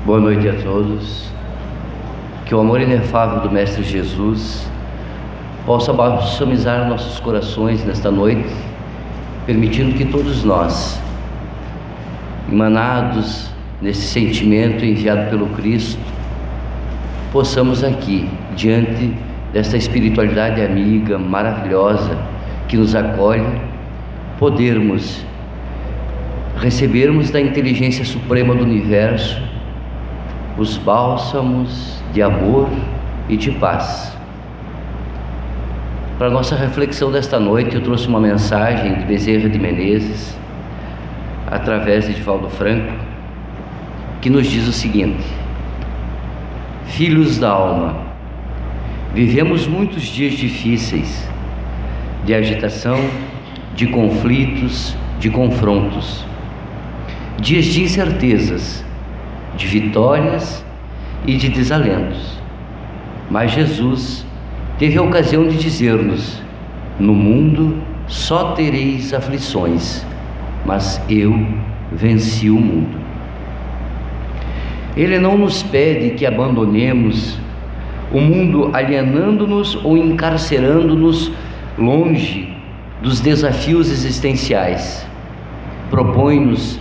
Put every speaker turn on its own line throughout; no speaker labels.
Boa noite a todos. Que o amor inefável do Mestre Jesus possa balsamizar nossos corações nesta noite, permitindo que todos nós, emanados nesse sentimento enviado pelo Cristo, possamos aqui, diante desta espiritualidade amiga, maravilhosa, que nos acolhe, recebermos da inteligência suprema do universo os bálsamos de amor e de paz. Para a nossa reflexão desta noite, eu trouxe uma mensagem de Bezerra de Menezes, através de Divaldo Franco, que nos diz o seguinte: filhos da alma, vivemos muitos dias difíceis, de agitação, de conflitos, de confrontos, dias de incertezas, de vitórias e de desalentos. Mas Jesus teve a ocasião de dizer-nos: no mundo só tereis aflições, mas eu venci o mundo. Ele não nos pede que abandonemos o mundo, alienando-nos ou encarcerando-nos longe dos desafios existenciais. Propõe-nos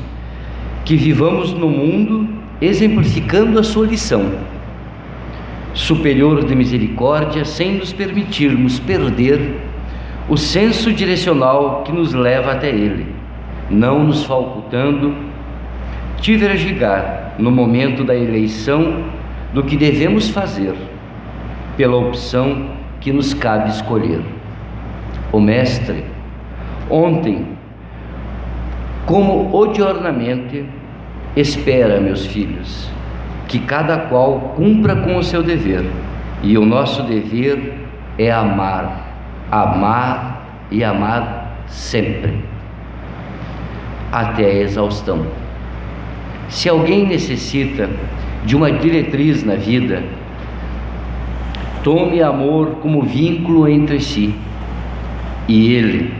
que vivamos no mundo exemplificando a sua lição superior de misericórdia, sem nos permitirmos perder o senso direcional que nos leva até Ele, não nos facultando divergigar no momento da eleição do que devemos fazer, pela opção que nos cabe escolher. O Mestre, ontem, como odiornamente, espera, meus filhos, que cada qual cumpra com o seu dever, e o nosso dever é amar, amar e amar sempre, até a exaustão. Se alguém necessita de uma diretriz na vida, tome amor como vínculo entre si, e ele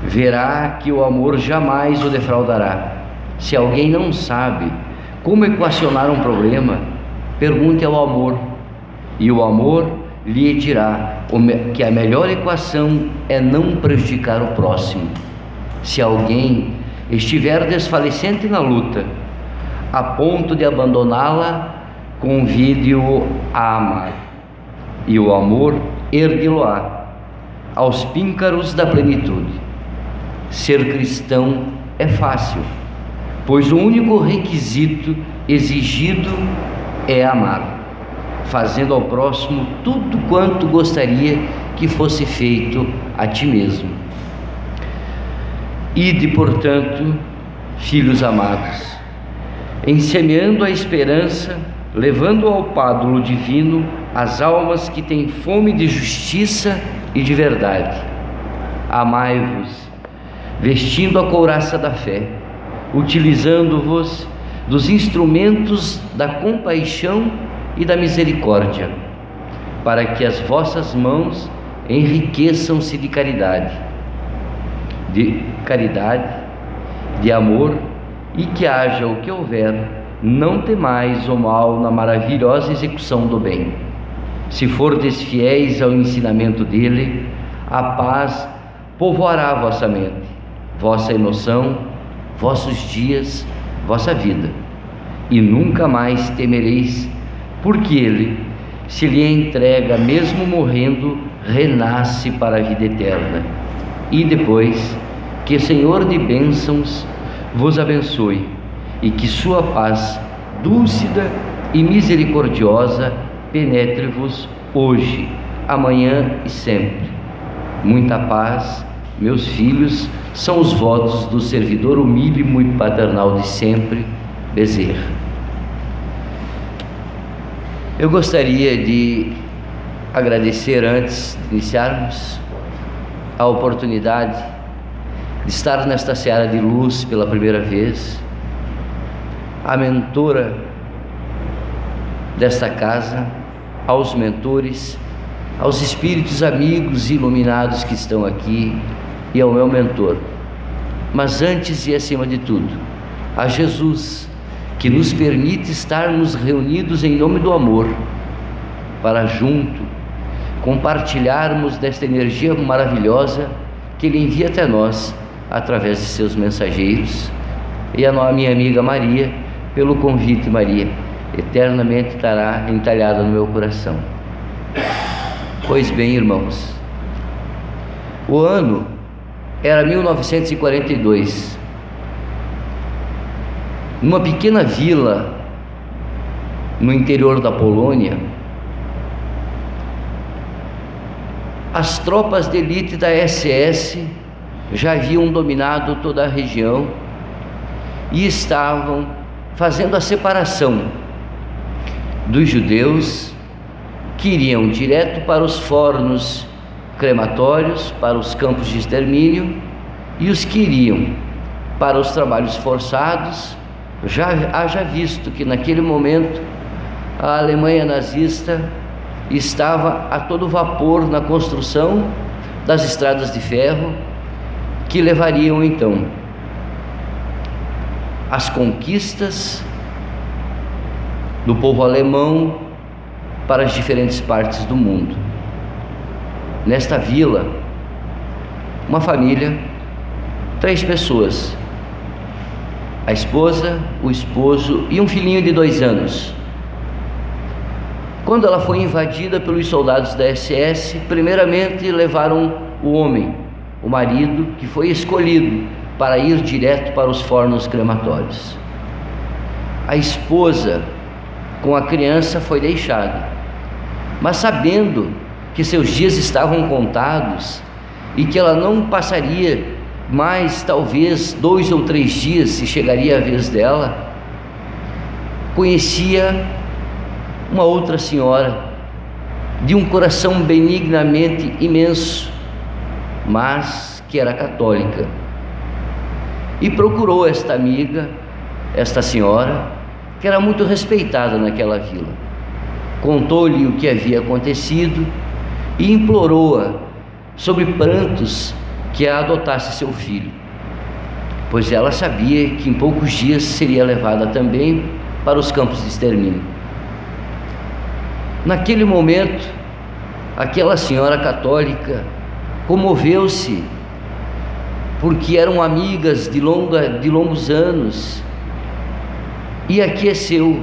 verá que o amor jamais o defraudará. Se alguém não sabe como equacionar um problema, pergunte ao amor, e o amor lhe dirá que a melhor equação é não prejudicar o próximo. Se alguém estiver desfalecente na luta, a ponto de abandoná-la, convide-o a amar, e o amor ergue-lo-á aos píncaros da plenitude. Ser cristão é fácil, pois o único requisito exigido é amar, fazendo ao próximo tudo quanto gostaria que fosse feito a ti mesmo. Ide, portanto, filhos amados, ensemeando a esperança, levando ao pádulo divino as almas que têm fome de justiça e de verdade. Amai-vos, vestindo a couraça da fé, utilizando-vos dos instrumentos da compaixão e da misericórdia, para que as vossas mãos enriqueçam-se de caridade, de amor, e que haja o que houver, não temais o mal na maravilhosa execução do bem. Se fordes fiéis ao ensinamento dele, a paz povoará vossa mente, vossa emoção, vossos dias, vossa vida, e nunca mais temereis, porque ele, se lhe entrega mesmo morrendo, renasce para a vida eterna. E depois, que o Senhor de bênçãos vos abençoe, e que sua paz dúlcida e misericordiosa penetre-vos hoje, amanhã e sempre. Muita paz, meus filhos, são os votos do servidor humílimo e paternal de sempre, Bezerra. Eu gostaria de agradecer, antes de iniciarmos, a oportunidade de estar nesta seara de luz pela primeira vez, a mentora desta casa, aos mentores, aos espíritos amigos e iluminados que estão aqui, e ao meu mentor, mas antes e acima de tudo, a Jesus, que nos permite estarmos reunidos em nome do amor, para junto compartilharmos desta energia maravilhosa que Ele envia até nós através de seus mensageiros, e a minha amiga Maria, pelo convite. Maria, eternamente estará entalhada no meu coração. Pois bem, irmãos, o ano era 1942. Numa pequena vila no interior da Polônia, as tropas de elite da SS já haviam dominado toda a região e estavam fazendo a separação dos judeus que iriam direto para os fornos crematórios, para os campos de extermínio, e os que iriam para os trabalhos forçados. Haja visto que naquele momento a Alemanha nazista estava a todo vapor na construção das estradas de ferro que levariam então as conquistas do povo alemão para as diferentes partes do mundo. Nesta vila, uma família, 3 pessoas, a esposa, o esposo e um filhinho de 2 anos. Quando ela foi invadida pelos soldados da SS, primeiramente levaram o homem, o marido, que foi escolhido para ir direto para os fornos crematórios. A esposa, com a criança, foi deixada, mas sabendo que seus dias estavam contados e que ela não passaria mais talvez 2 ou 3 dias, se chegaria a vez dela, conhecia uma outra senhora de um coração benignamente imenso, mas que era católica, e procurou esta amiga, esta senhora, que era muito respeitada naquela vila. Contou-lhe o que havia acontecido e implorou-a, sob prantos, que a adotasse seu filho, pois ela sabia que em poucos dias seria levada também para os campos de extermínio. Naquele momento, aquela senhora católica comoveu-se, porque eram amigas de longos anos, e aqueceu,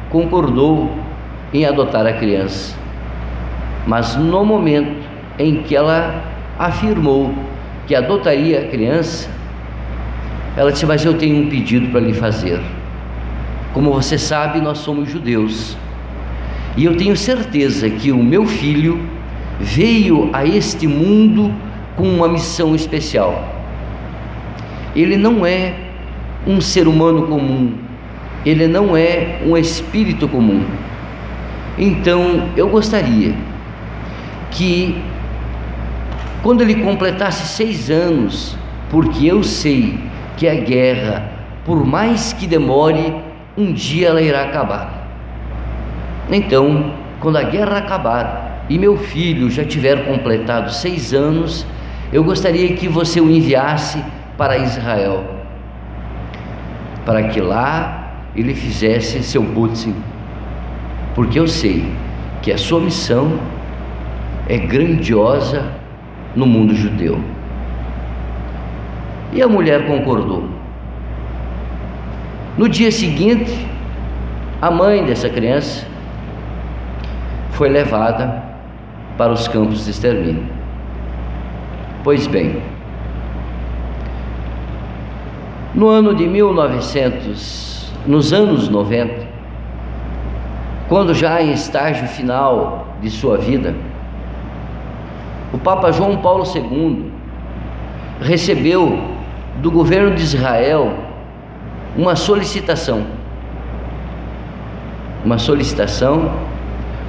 concordou em adotar a criança. Mas no momento em que ela afirmou que adotaria a criança, ela disse: mas eu tenho um pedido para lhe fazer. Como você sabe, nós somos judeus, e eu tenho certeza que o meu filho veio a este mundo com uma missão especial. Ele não é um ser humano comum, ele não é um espírito comum. Então eu gostaria que, quando ele completasse 6 anos, porque eu sei que a guerra, por mais que demore, um dia ela irá acabar. Então, quando a guerra acabar e meu filho já tiver completado 6 anos, eu gostaria que você o enviasse para Israel, para que lá ele fizesse seu bautismo, porque eu sei que a sua missão é grandiosa no mundo judeu. E a mulher concordou. No dia seguinte, a mãe dessa criança foi levada para os campos de extermínio. Pois bem, nos anos 90, quando já em estágio final de sua vida, o Papa João Paulo II recebeu do governo de Israel uma solicitação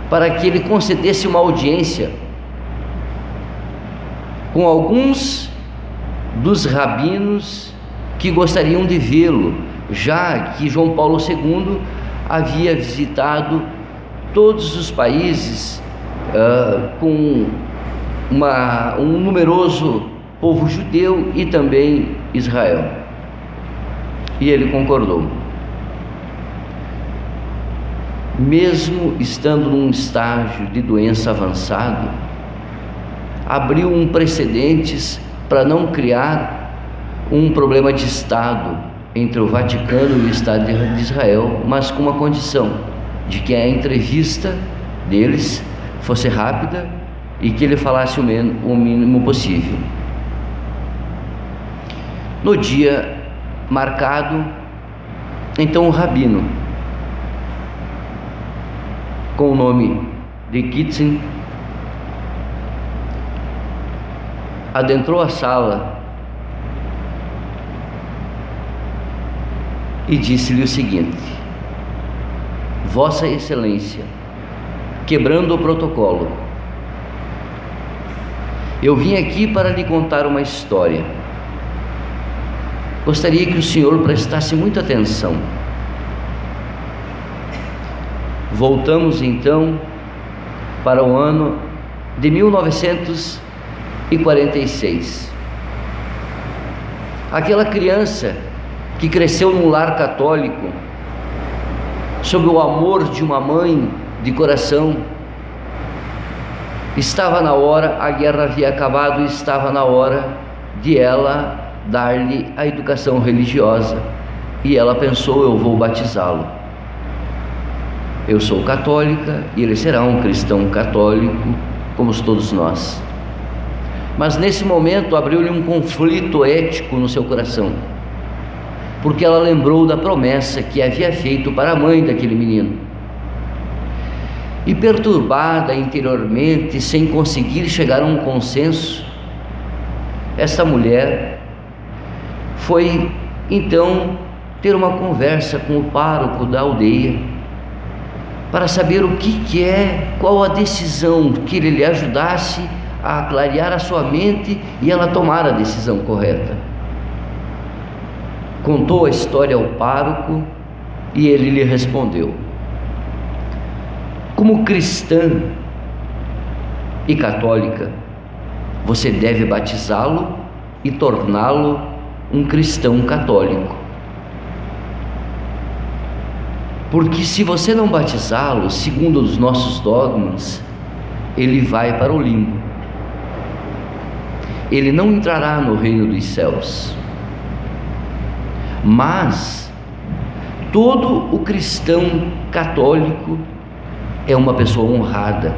para que ele concedesse uma audiência com alguns dos rabinos que gostariam de vê-lo, já que João Paulo II havia visitado todos os países com um numeroso povo judeu e também Israel. E ele concordou. mesmo estando num estágio de doença avançado, abriu um precedentes para não criar um problema de Estado entre o Vaticano e o Estado de Israel, mas com uma condição de que a entrevista deles fosse rápida e que ele falasse o mínimo possível. No dia marcado, então o rabino, com o nome de Kitzin, adentrou a sala e disse-lhe o seguinte: Vossa Excelência, quebrando o protocolo, eu vim aqui para lhe contar uma história. Gostaria que o senhor prestasse muita atenção. Voltamos então para o ano de 1946. Aquela criança que cresceu num lar católico, sob o amor de uma mãe de coração, estava na hora, a guerra havia acabado e estava na hora de ela dar-lhe a educação religiosa. E ela pensou: eu vou batizá-lo. Eu sou católica e ele será um cristão católico, como todos nós. Mas nesse momento abriu-lhe um conflito ético no seu coração, porque ela lembrou da promessa que havia feito para a mãe daquele menino. E perturbada interiormente, sem conseguir chegar a um consenso, esta mulher foi então ter uma conversa com o pároco da aldeia para saber o que é, qual a decisão, que ele lhe ajudasse a clarear a sua mente e ela tomar a decisão correta. Contou a história ao pároco e ele lhe respondeu: como cristã e católica, você deve batizá-lo e torná-lo um cristão católico. Porque se você não batizá-lo, segundo os nossos dogmas, ele vai para o limbo. Ele não entrará no reino dos céus. Mas todo o cristão católico é uma pessoa honrada,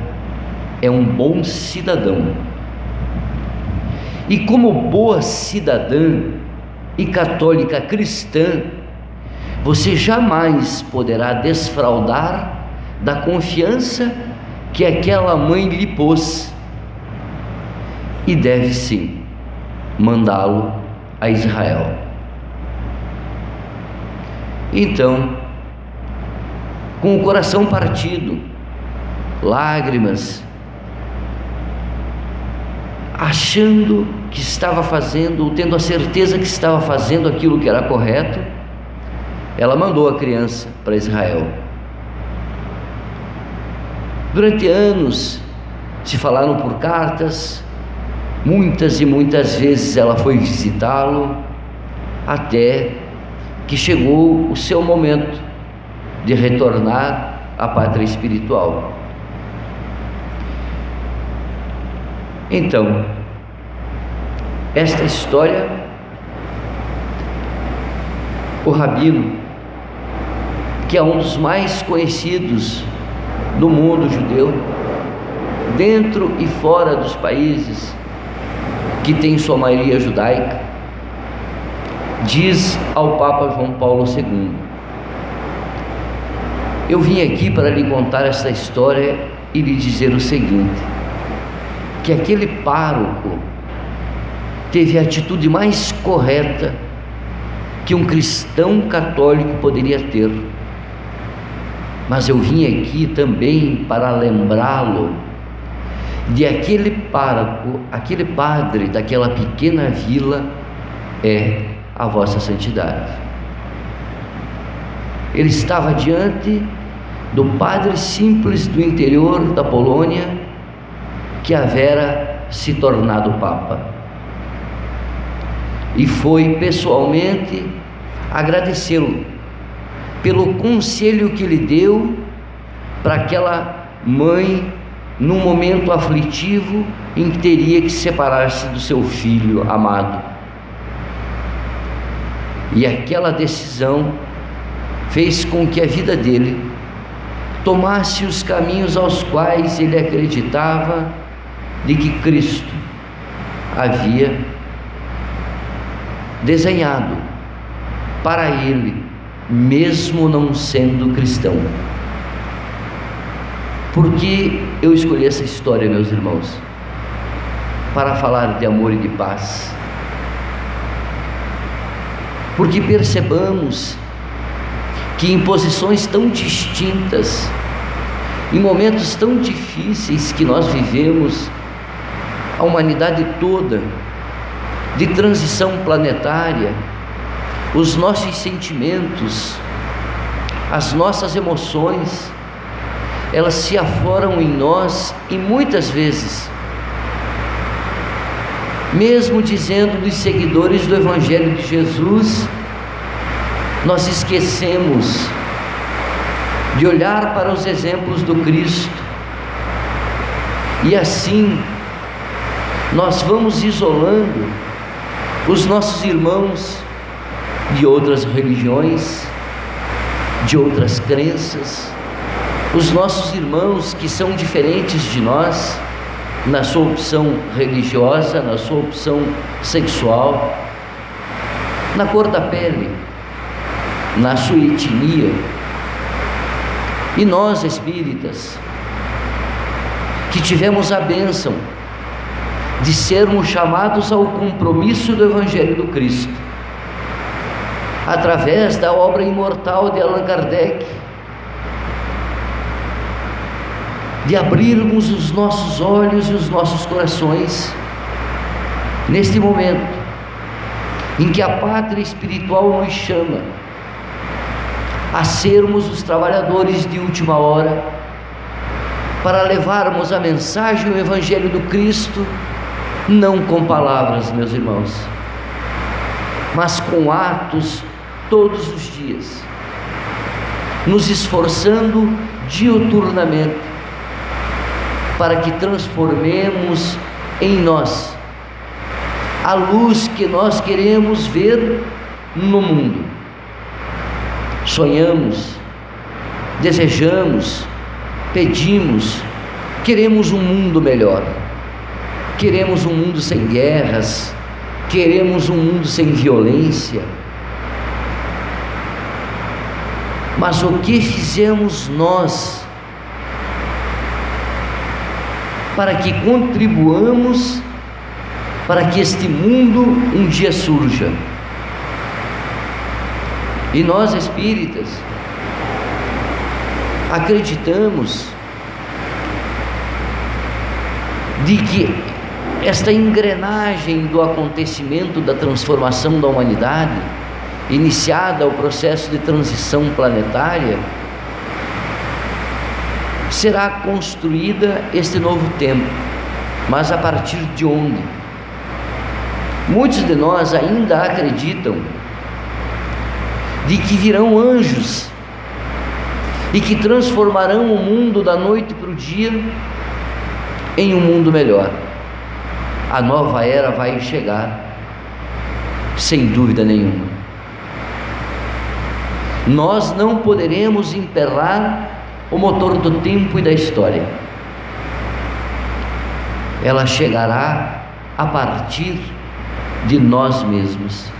é um bom cidadão. E como boa cidadã e católica cristã, você jamais poderá desfraudar da confiança que aquela mãe lhe pôs, e deve sim mandá-lo a Israel. Então, com o coração partido, lágrimas, achando que estava fazendo, ou tendo a certeza que estava fazendo aquilo que era correto, ela mandou a criança para Israel. Durante anos se falaram por cartas, muitas e muitas vezes ela foi visitá-lo, até que chegou o seu momento de retornar à pátria espiritual. Então, esta história, o rabino, que é um dos mais conhecidos do mundo judeu, dentro e fora dos países que tem sua maioria judaica, diz ao Papa João Paulo II: eu vim aqui para lhe contar essa história e lhe dizer o seguinte, que aquele pároco teve a atitude mais correta que um cristão católico poderia ter, mas eu vim aqui também para lembrá-lo de aquele pároco, aquele padre daquela pequena vila é a vossa santidade. Ele estava diante do padre simples do interior da Polônia, que havera se tornado Papa, e foi pessoalmente agradecê-lo pelo conselho que lhe deu para aquela mãe num momento aflitivo em que teria que separar-se do seu filho amado. E aquela decisão fez com que a vida dele tomasse os caminhos aos quais ele acreditava de que Cristo havia desenhado para ele, mesmo não sendo cristão. Por que eu escolhi essa história, meus irmãos? Para falar de amor e de paz. Porque percebamos que em posições tão distintas, em momentos tão difíceis que nós vivemos, a humanidade toda, de transição planetária, os nossos sentimentos, as nossas emoções, elas se afloram em nós e muitas vezes, mesmo dizendo dos seguidores do Evangelho de Jesus, nós esquecemos de olhar para os exemplos do Cristo, e assim nós vamos isolando os nossos irmãos de outras religiões, de outras crenças, os nossos irmãos que são diferentes de nós na sua opção religiosa, na sua opção sexual, na cor da pele, na sua etnia. E nós espíritas, que tivemos a bênção de sermos chamados ao compromisso do Evangelho do Cristo, através da obra imortal de Allan Kardec, de abrirmos os nossos olhos e os nossos corações, neste momento, em que a pátria espiritual nos chama a sermos os trabalhadores de última hora, para levarmos a mensagem, o Evangelho do Cristo, não com palavras, meus irmãos, mas com atos todos os dias, nos esforçando diuturnamente, para que transformemos em nós a luz que nós queremos ver no mundo. Sonhamos, desejamos, pedimos, queremos um mundo melhor, queremos um mundo sem guerras, queremos um mundo sem violência. Mas o que fizemos nós para que contribuamos para que este mundo um dia surja? E nós espíritas acreditamos de que esta engrenagem do acontecimento da transformação da humanidade, iniciada o processo de transição planetária, será construída este novo tempo. Mas a partir de onde? Muitos de nós ainda acreditam de que virão anjos e que transformarão o mundo da noite para o dia em um mundo melhor. A nova era vai chegar, sem dúvida nenhuma. Nós não poderemos emperrar o motor do tempo e da história. Ela chegará a partir de nós mesmos,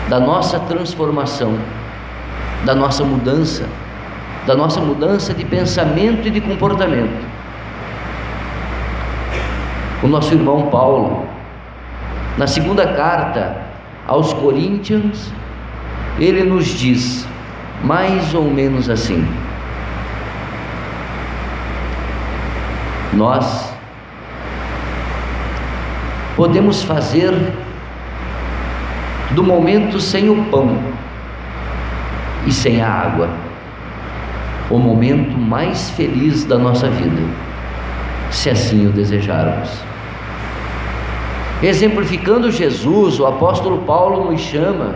da nossa transformação, da nossa mudança de pensamento e de comportamento. O nosso irmão Paulo, na segunda carta aos Coríntios, ele nos diz mais ou menos assim: nós podemos fazer do momento sem o pão e sem a água o momento mais feliz da nossa vida, se assim o desejarmos. Exemplificando Jesus, o apóstolo Paulo nos chama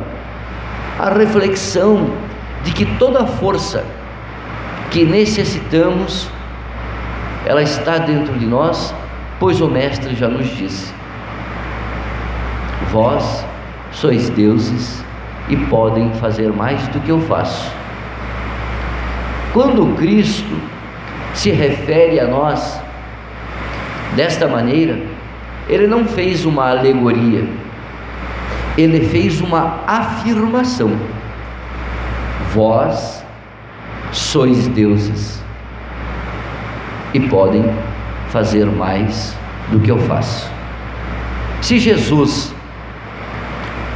à reflexão de que toda a força que necessitamos, ela está dentro de nós, pois o Mestre já nos disse: vós sois deuses e podem fazer mais do que eu faço. Quando Cristo se refere a nós desta maneira, ele não fez uma alegoria, ele fez uma afirmação: vós sois deuses e podem fazer mais do que eu faço. Se Jesus,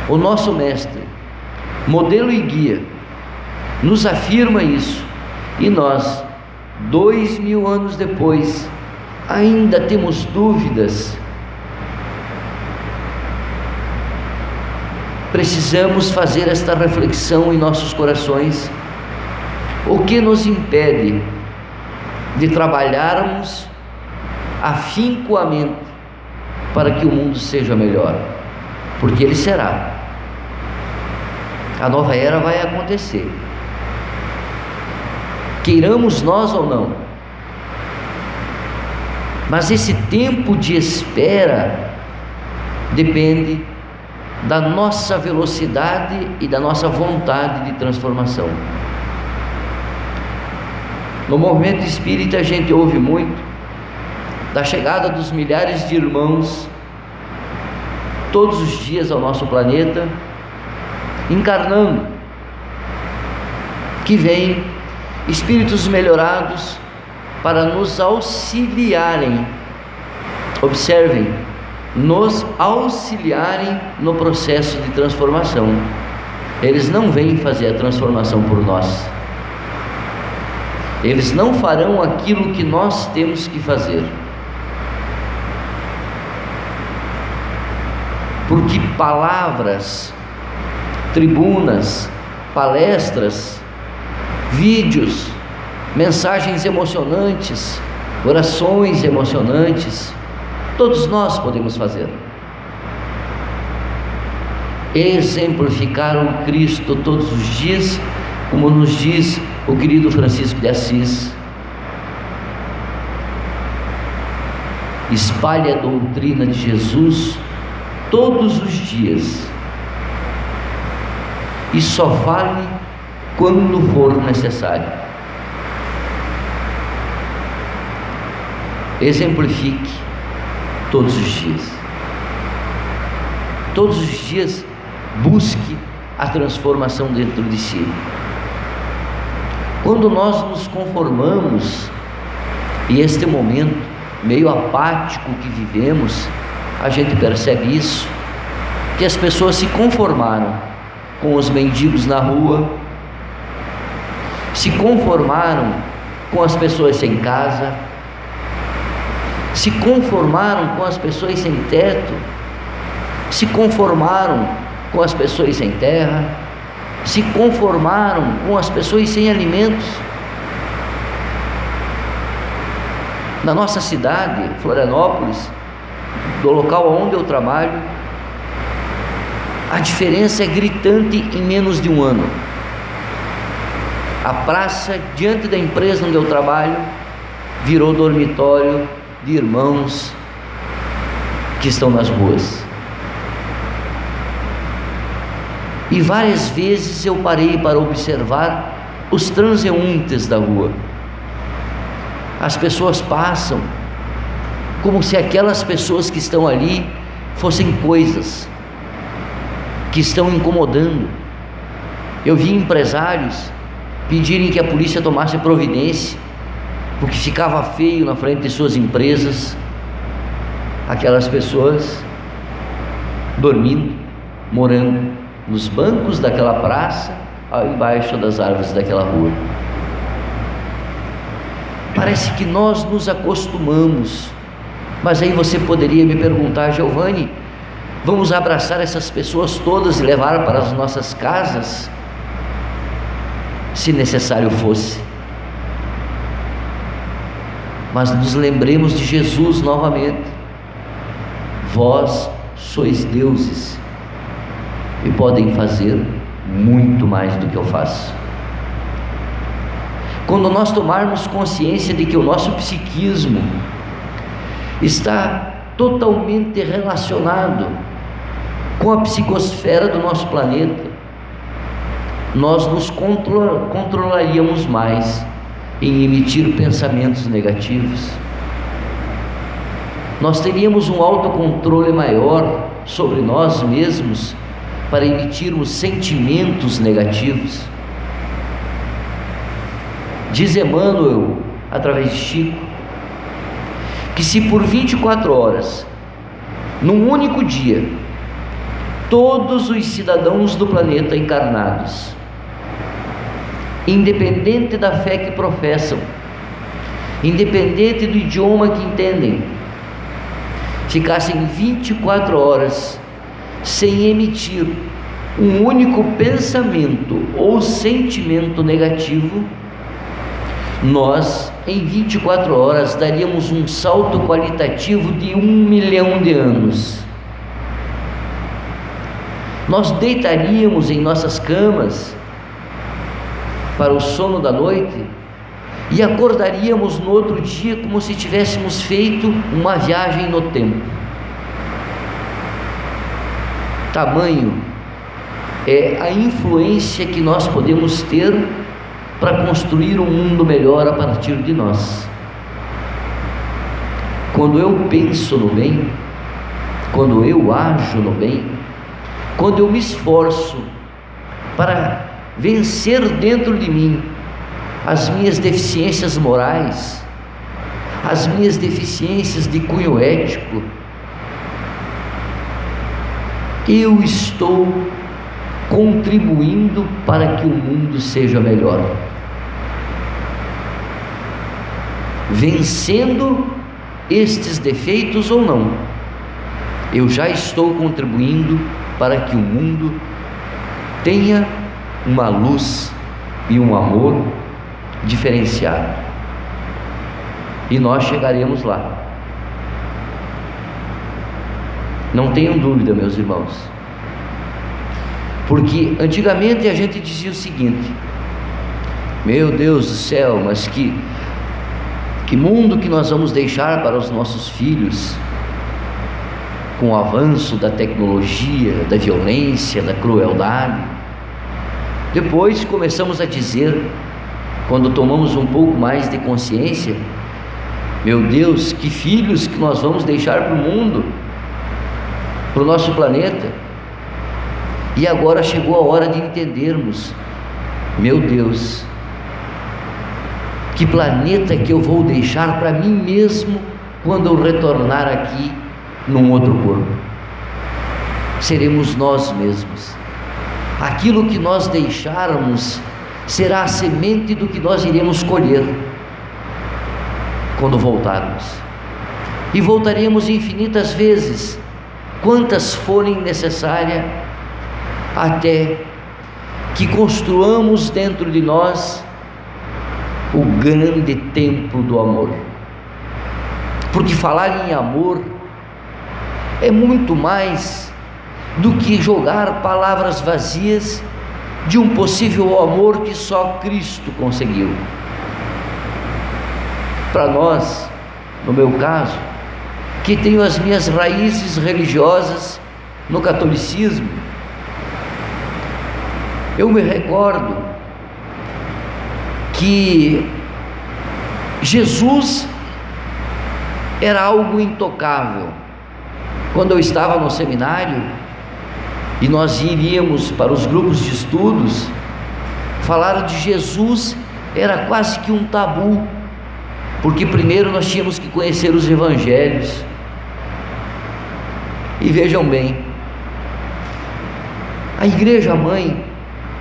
o nosso Mestre, modelo e guia, nos afirma isso, e nós, 2000 anos depois, ainda temos dúvidas, precisamos fazer esta reflexão em nossos corações. O que nos impede de trabalharmos afincoamente para que o mundo seja melhor? Porque ele será. A nova era vai acontecer, queiramos nós ou não. Mas esse tempo de espera depende da nossa velocidade e da nossa vontade de transformação. No movimento espírita a gente ouve muito da chegada dos milhares de irmãos todos os dias ao nosso planeta, encarnando, que vêm espíritos melhorados para nos auxiliarem, observem, nos auxiliarem no processo de transformação. Eles não vêm fazer a transformação por nós, eles não farão aquilo que nós temos que fazer, porque palavras, tribunas, palestras, vídeos, mensagens emocionantes, orações emocionantes, todos nós podemos fazer. Exemplificar o Cristo todos os dias, como nos diz o querido Francisco de Assis: espalhe a doutrina de Jesus todos os dias e só fale quando for necessário. Exemplifique todos os dias. Todos os dias busque a transformação dentro de si. Quando nós nos conformamos, e este momento meio apático que vivemos, a gente percebe isso, que as pessoas se conformaram com os mendigos na rua, se conformaram com as pessoas sem casa, se conformaram com as pessoas sem teto, se conformaram com as pessoas sem terra, se conformaram com as pessoas sem alimentos. Na nossa cidade, Florianópolis, do local onde eu trabalho, a diferença é gritante em menos de um ano. A praça diante da empresa onde eu trabalho virou dormitório de irmãos que estão nas ruas. E várias vezes eu parei para observar os transeuntes da rua. As pessoas passam como se aquelas pessoas que estão ali fossem coisas que estão incomodando. Eu vi empresários pedirem que a polícia tomasse providência, porque ficava feio na frente de suas empresas aquelas pessoas dormindo, morando nos bancos daquela praça, embaixo das árvores daquela rua. Parece que nós nos acostumamos. Mas aí você poderia me perguntar: Giovanni, vamos abraçar essas pessoas todas e levar para as nossas casas? Se necessário fosse. Mas nos lembremos de Jesus novamente: vós sois deuses e podem fazer muito mais do que eu faço. quando nós tomarmos consciência de que o nosso psiquismo está totalmente relacionado com a psicosfera do nosso planeta, nós nos controlaríamos mais em emitir pensamentos negativos. Nós teríamos um autocontrole maior sobre nós mesmos para emitirmos sentimentos negativos. Diz Emmanuel, através de Chico, que se por 24 horas, num único dia, todos os cidadãos do planeta encarnados, independente da fé que professam, independente do idioma que entendem, ficassem 24 horas sem emitir um único pensamento ou sentimento negativo, nós, em 24 horas, daríamos um salto qualitativo de 1 milhão de anos. Nós deitaríamos em nossas camas para o sono da noite e acordaríamos no outro dia como se tivéssemos feito uma viagem no tempo. Tamanho é a influência que nós podemos ter para construir um mundo melhor a partir de nós. Quando eu penso no bem, quando eu ajo no bem, quando eu me esforço para vencer dentro de mim as minhas deficiências morais, as minhas deficiências de cunho ético, eu estou contribuindo para que o mundo seja melhor, vencendo estes defeitos ou não, eu já estou contribuindo para que o mundo tenha uma luz e um amor diferenciado, e nós chegaremos lá, não tenham dúvida, meus irmãos, porque antigamente a gente dizia o seguinte: meu Deus do céu, mas que mundo que nós vamos deixar para os nossos filhos, com o avanço da tecnologia, da violência, da crueldade. Depois começamos a dizer, quando tomamos um pouco mais de consciência: meu Deus, que filhos que nós vamos deixar para o mundo, para o nosso planeta. E agora chegou a hora de entendermos: meu Deus, que planeta que eu vou deixar para mim mesmo quando eu retornar aqui num outro corpo? Seremos nós mesmos. Aquilo que nós deixarmos será a semente do que nós iremos colher quando voltarmos, e voltaremos infinitas vezes, quantas forem necessárias, até que construamos dentro de nós o grande templo do amor. Porque falar em amor é muito mais do que jogar palavras vazias de um possível amor que só Cristo conseguiu. Para nós, no meu caso, que tenho as minhas raízes religiosas no catolicismo, eu me recordo que Jesus era algo intocável. Quando eu estava no seminário e nós iríamos para os grupos de estudos, falar de Jesus era quase que um tabu, porque primeiro nós tínhamos que conhecer os evangelhos. E vejam bem, a igreja mãe,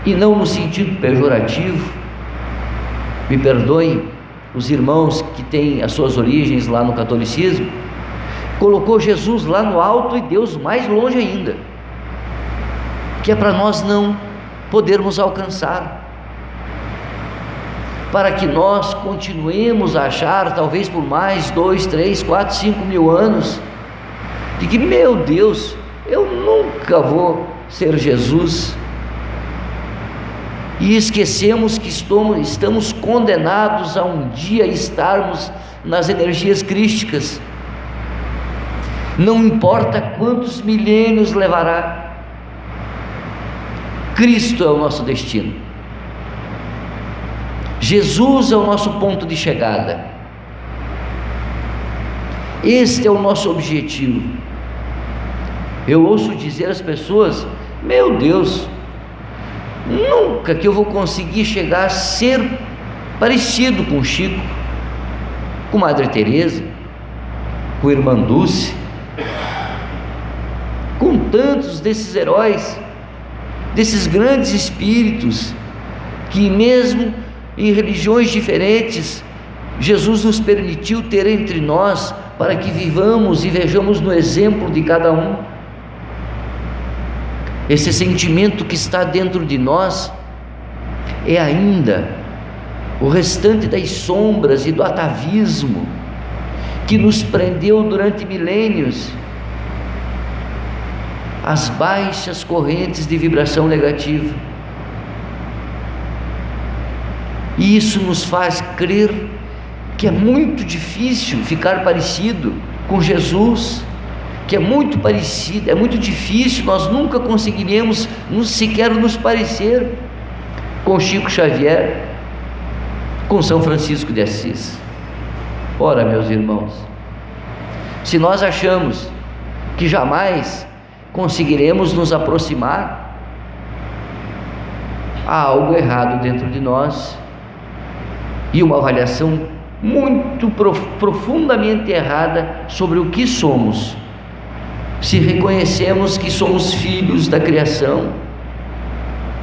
e não no sentido pejorativo, me perdoem os irmãos que têm as suas origens lá no catolicismo, colocou Jesus lá no alto e Deus mais longe ainda, que é para nós não podermos alcançar, para que nós continuemos a achar, talvez por mais 2, 3, 4, 5 mil anos, de que, meu Deus, eu nunca vou ser Jesus. e esquecemos que estamos condenados a um dia estarmos nas energias crísticas. Não importa quantos milênios levará, Cristo é o nosso destino, Jesus é o nosso ponto de chegada, este é o nosso objetivo. Eu ouço dizer às pessoas: meu Deus, nunca que eu vou conseguir chegar a ser parecido com Chico, com Madre Teresa, com Irmã Dulce, com tantos desses heróis, desses grandes espíritos, que mesmo em religiões diferentes, Jesus nos permitiu ter entre nós, para que vivamos e vejamos no exemplo de cada um. Esse sentimento que está dentro de nós é ainda o restante das sombras e do atavismo que nos prendeu durante milênios às baixas correntes de vibração negativa. E isso nos faz crer que é muito difícil ficar parecido com Jesus, que é muito parecido, é muito difícil, nós nunca conseguiremos sequer nos parecer com Chico Xavier, com São Francisco de Assis. Ora, meus irmãos, se nós achamos que jamais conseguiremos nos aproximar, há algo errado dentro de nós, e uma avaliação muito profundamente errada sobre o que somos. Se reconhecemos que somos filhos da criação,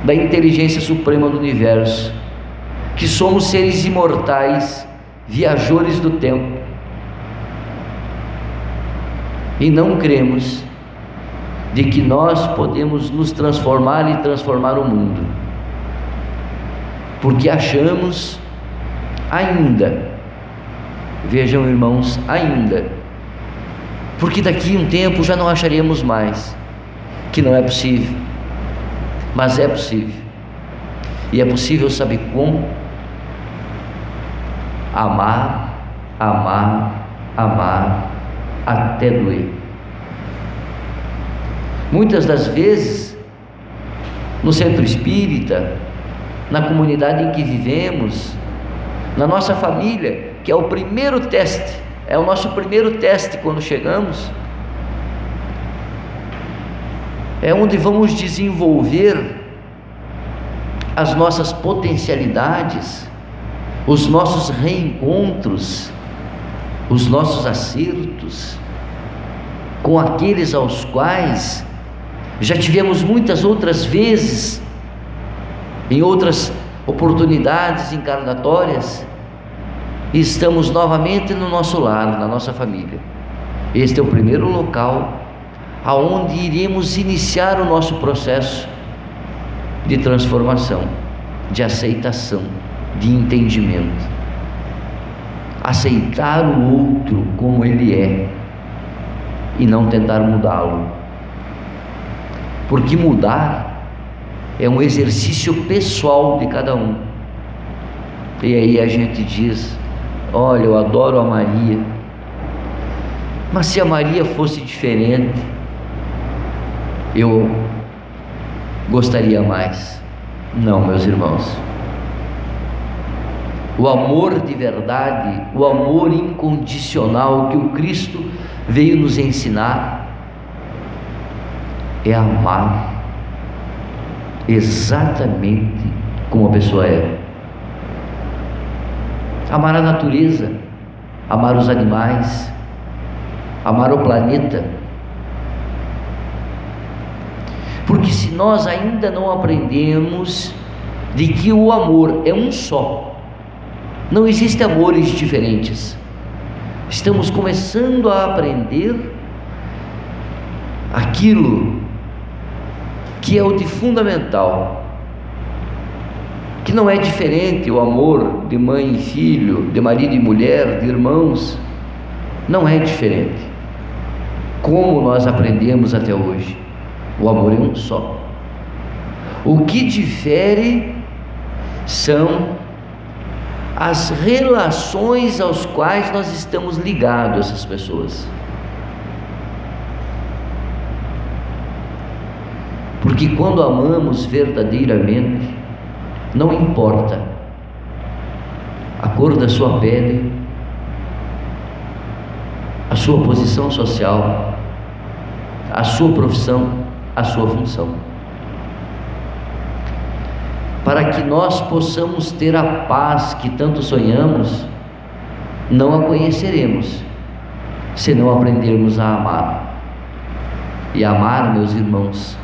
da inteligência suprema do universo, que somos seres imortais, viajores do tempo, e não cremos de que nós podemos nos transformar e transformar o mundo, porque achamos ainda, vejam irmãos, ainda, porque daqui a um tempo já não acharemos mais, que não é possível, mas é possível. E é possível, sabe como? Amar, amar, amar, até doer. Muitas das vezes, no centro espírita, na comunidade em que vivemos, na nossa família, que é o primeiro teste, é o nosso primeiro teste quando chegamos, é onde vamos desenvolver as nossas potencialidades, os nossos reencontros, os nossos acertos com aqueles aos quais já tivemos muitas outras vezes, em outras oportunidades encarnatórias, e estamos novamente no nosso lar, na nossa família. Este é o primeiro local aonde iremos iniciar o nosso processo de transformação, de aceitação, de entendimento. Aceitar o outro como ele é e não tentar mudá-lo, porque mudar é um exercício pessoal de cada um. E aí a gente diz: olha, eu adoro a Maria, mas se a Maria fosse diferente, eu gostaria mais. Não, meus irmãos, o amor de verdade, o amor incondicional que o Cristo veio nos ensinar, é amar exatamente como a pessoa é. Amar a natureza, amar os animais, amar o planeta. Porque se nós ainda não aprendemos de que o amor é um só, não existem amores diferentes, estamos começando a aprender aquilo que é o de fundamental, que não é diferente o amor de mãe e filho, de marido e mulher, de irmãos, não é diferente, como nós aprendemos até hoje. O amor é um só. O que difere são as relações aos quais nós estamos ligados a essas pessoas. Porque quando amamos verdadeiramente, não importa a cor da sua pele, a sua posição social, a sua profissão, a sua função. Para que nós possamos ter a paz que tanto sonhamos, não a conheceremos se não aprendermos a amar. E amar, meus irmãos,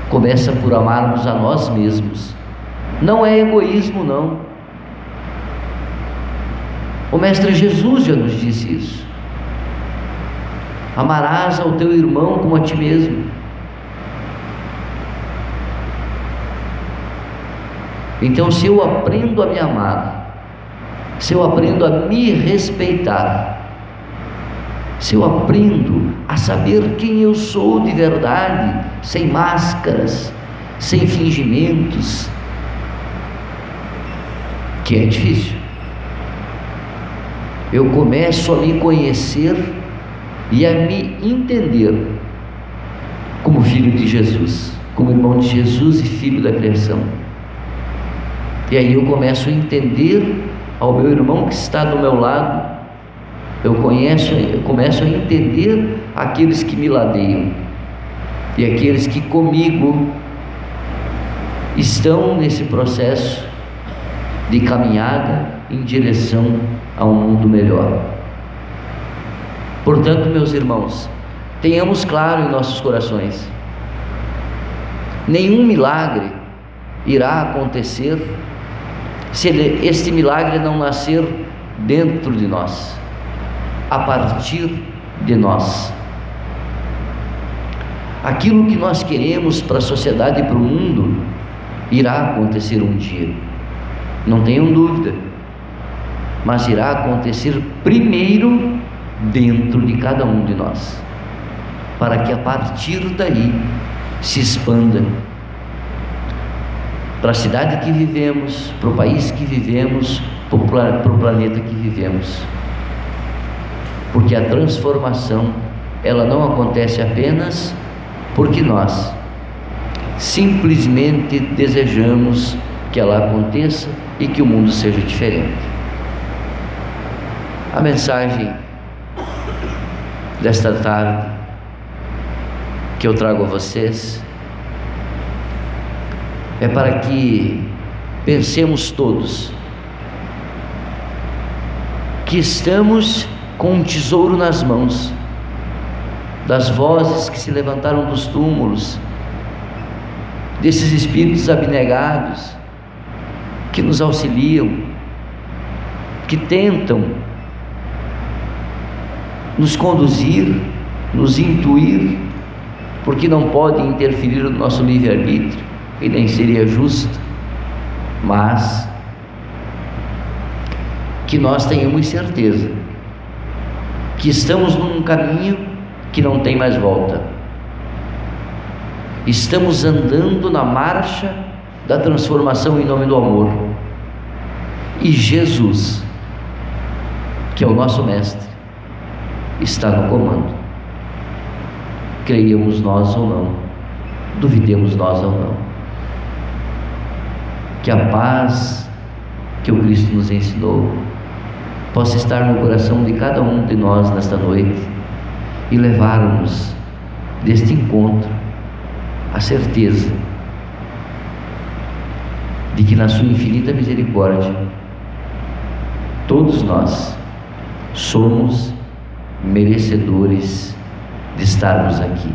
começa por amarmos a nós mesmos. Não é egoísmo, não. O Mestre Jesus já nos disse isso. Amarás ao teu irmão como a ti mesmo. Então, se eu aprendo a me amar, se eu aprendo a me respeitar, se eu aprendo a saber quem eu sou de verdade, sem máscaras, sem fingimentos, que é difícil, eu começo a me conhecer e a me entender como filho de Jesus, como irmão de Jesus e filho da criação. E aí eu começo a entender ao meu irmão que está do meu lado, eu começo a entender aqueles que me ladeiam e aqueles que comigo estão nesse processo de caminhada em direção a um mundo melhor. Portanto, meus irmãos, tenhamos claro em nossos corações: nenhum milagre irá acontecer se este milagre não nascer dentro de nós, a partir de nós. Aquilo que nós queremos para a sociedade e para o mundo irá acontecer um dia, não tenham dúvida, mas irá acontecer primeiro dentro de cada um de nós, para que a partir daí se expanda para a cidade que vivemos, para o país que vivemos, para o planeta que vivemos. Porque a transformação, ela não acontece apenas porque nós simplesmente desejamos que ela aconteça e que o mundo seja diferente. A mensagem desta tarde que eu trago a vocês é para que pensemos todos que estamos com um tesouro nas mãos, das vozes que se levantaram dos túmulos, desses espíritos abnegados que nos auxiliam, que tentam nos conduzir, nos intuir, porque não podem interferir no nosso livre-arbítrio, e nem seria justo, mas que nós tenhamos certeza que estamos num caminho que não tem mais volta. Estamos andando na marcha da transformação em nome do amor, e Jesus, que é o nosso mestre, está no comando. Creiamos nós ou não, duvidemos nós ou não. Que a paz que o Cristo nos ensinou possa estar no coração de cada um de nós nesta noite e levar-nos deste encontro a certeza de que na sua infinita misericórdia todos nós somos merecedores de estarmos aqui.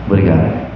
Obrigado.